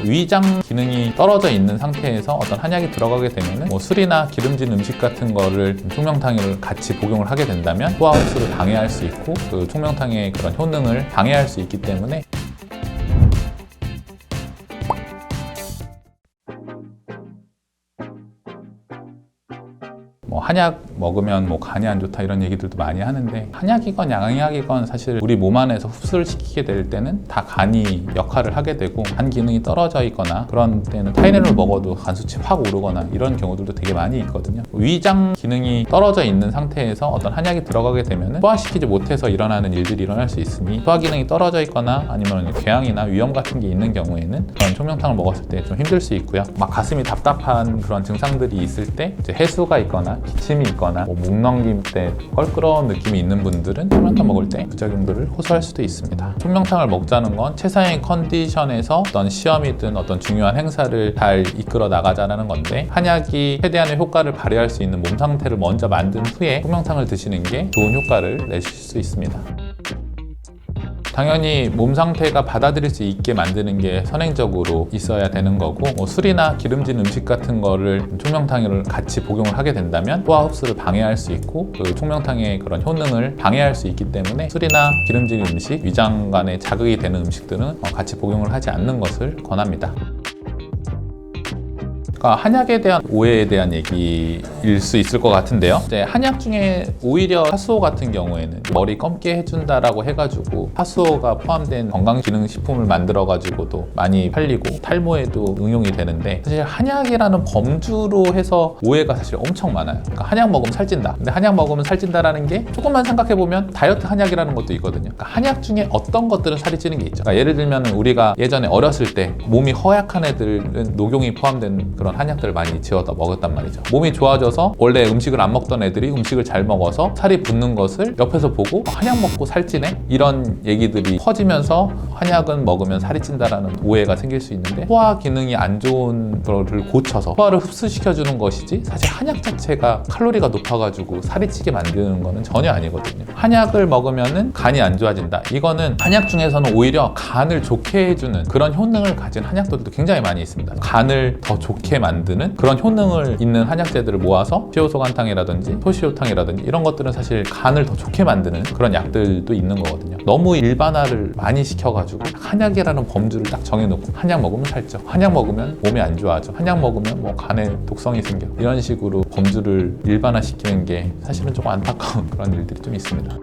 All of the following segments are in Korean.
위장 기능이 떨어져 있는 상태에서 어떤 한약이 들어가게 되면은 술이나 기름진 음식 같은 거를 총명탕을 같이 복용을 하게 된다면 소화 흡수를 방해할 수 있고 그 총명탕의 그런 효능을 방해할 수 있기 때문에 한약 먹으면 간이 안 좋다 이런 얘기들도 많이 하는데 한약이건 양약이건 사실 우리 몸 안에서 흡수를 시키게 될 때는 다 간이 역할을 하게 되고 간 기능이 떨어져 있거나 그런 때는 타이레놀을 먹어도 간 수치 확 오르거나 이런 경우들도 되게 많이 있거든요. 위장 기능이 떨어져 있는 상태에서 어떤 한약이 들어가게 되면 소화시키지 못해서 일어나는 일들이 일어날 수 있으니 소화 기능이 떨어져 있거나 아니면 궤양이나 위염 같은 게 있는 경우에는 그런 총명탕을 먹었을 때 좀 힘들 수 있고요. 막 가슴이 답답한 그런 증상들이 있을 때 이제 해수가 있거나 기침이 있거나 목 넘김 때 껄끄러운 느낌이 있는 분들은 총명탕 먹을 때 부작용들을 호소할 수도 있습니다. 총명탕을 먹자는 건 최상의 컨디션에서 어떤 시험이든 어떤 중요한 행사를 잘 이끌어 나가자라는 건데 한약이 최대한의 효과를 발휘할 수 있는 몸 상태를 먼저 만든 후에 총명탕을 드시는 게 좋은 효과를 내실 수 있습니다. 당연히 몸 상태가 받아들일 수 있게 만드는 게 선행적으로 있어야 되는 거고 술이나 기름진 음식 같은 거를 총명탕을 같이 복용을 하게 된다면 소화 흡수를 방해할 수 있고 그 총명탕의 그런 효능을 방해할 수 있기 때문에 술이나 기름진 음식, 위장 간에 자극이 되는 음식들은 같이 복용을 하지 않는 것을 권합니다. 한약에 대한 오해에 대한 얘기일 수 있을 것 같은데요. 이제 한약 중에 오히려 하수오 같은 경우에는 머리 검게 해준다라고 해가지고 하수오가 포함된 건강기능식품을 만들어가지고도 많이 팔리고 탈모에도 응용이 되는데 사실 한약이라는 범주로 해서 오해가 사실 엄청 많아요. 그러니까 한약 먹으면 살찐다. 근데 한약 먹으면 살찐다라는 게 조금만 생각해보면 다이어트 한약이라는 것도 있거든요. 그러니까 한약 중에 어떤 것들은 살이 찌는 게 있죠. 그러니까 예를 들면 우리가 예전에 어렸을 때 몸이 허약한 애들은 녹용이 포함된 그런 한약들을 많이 지어다 먹었단 말이죠. 몸이 좋아져서 원래 음식을 안 먹던 애들이 음식을 잘 먹어서 살이 붙는 것을 옆에서 보고 한약 먹고 살찌네? 이런 얘기들이 퍼지면서 한약은 먹으면 살이 찐다라는 오해가 생길 수 있는데 소화 기능이 안 좋은 거를 고쳐서 소화를 흡수시켜주는 것이지 사실 한약 자체가 칼로리가 높아가지고 살이 찌게 만드는 거는 전혀 아니거든요. 한약을 먹으면은 간이 안 좋아진다. 이거는 한약 중에서는 오히려 간을 좋게 해주는 그런 효능을 가진 한약들도 굉장히 많이 있습니다. 간을 더 좋게 만드는 그런 효능을 있는 한약재들을 모아서 시효소간탕이라든지 토시효탕이라든지 이런 것들은 사실 간을 더 좋게 만드는 그런 약들도 있는 거거든요. 너무 일반화를 많이 시켜가지고 한약이라는 범주를 딱 정해놓고 한약 먹으면 살쪄, 한약 먹으면 몸이 안 좋아져, 한약 먹으면 간에 독성이 생겨 이런 식으로 범주를 일반화시키는 게 사실은 조금 안타까운 그런 일들이 좀 있습니다.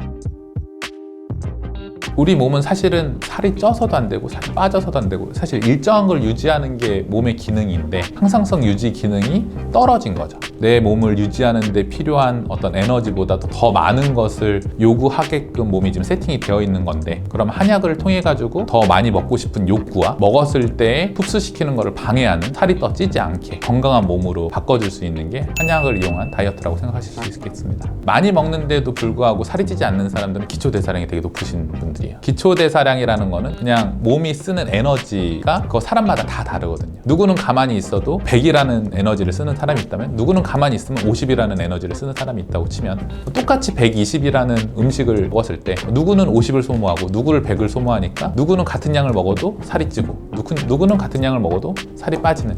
우리 몸은 사실은 살이 쪄서도 안 되고 살이 빠져서도 안 되고 사실 일정한 걸 유지하는 게 몸의 기능인데 항상성 유지 기능이 떨어진 거죠. 내 몸을 유지하는 데 필요한 어떤 에너지보다 더 많은 것을 요구하게끔 몸이 지금 세팅이 되어 있는 건데 그럼 한약을 통해 가지고 더 많이 먹고 싶은 욕구와 먹었을 때 흡수시키는 것을 방해하는 살이 더 찌지 않게 건강한 몸으로 바꿔줄 수 있는 게 한약을 이용한 다이어트라고 생각하실 수 있겠습니다. 많이 먹는데도 불구하고 살이 찌지 않는 사람들은 기초대사량이 되게 높으신 분들이에요. 기초대사량이라는 거는 그냥 몸이 쓰는 에너지가 그거 사람마다 다 다르거든요. 누구는 가만히 있어도 100이라는 에너지를 쓰는 사람이 있다면 누구는 가만히 있으면 50이라는 에너지를 쓰는 사람이 있다고 치면 똑같이 120이라는 음식을 먹었을 때 누구는 50을 소모하고 누구를 100을 소모하니까 누구는 같은 양을 먹어도 살이 찌고 누구는 같은 양을 먹어도 살이 빠지는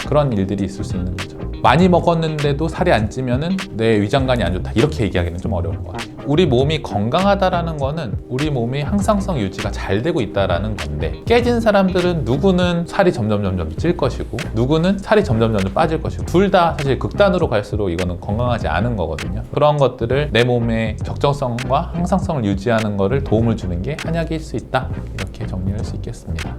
그런 일들이 있을 수 있는 거죠. 많이 먹었는데도 살이 안 찌면은 내 위장관이 안 좋다 이렇게 얘기하기는 좀 어려운 것 같아요. 우리 몸이 건강하다라는 거는 우리 몸이 항상성 유지가 잘 되고 있다라는 건데 깨진 사람들은 누구는 살이 점점 찔 것이고 누구는 살이 점점 빠질 것이고 둘 다 사실 극단으로 갈수록 이거는 건강하지 않은 거거든요. 그런 것들을 내 몸의 적정성과 항상성을 유지하는 거를 도움을 주는 게 한약일 수 있다 이렇게 정리할 수 있겠습니다.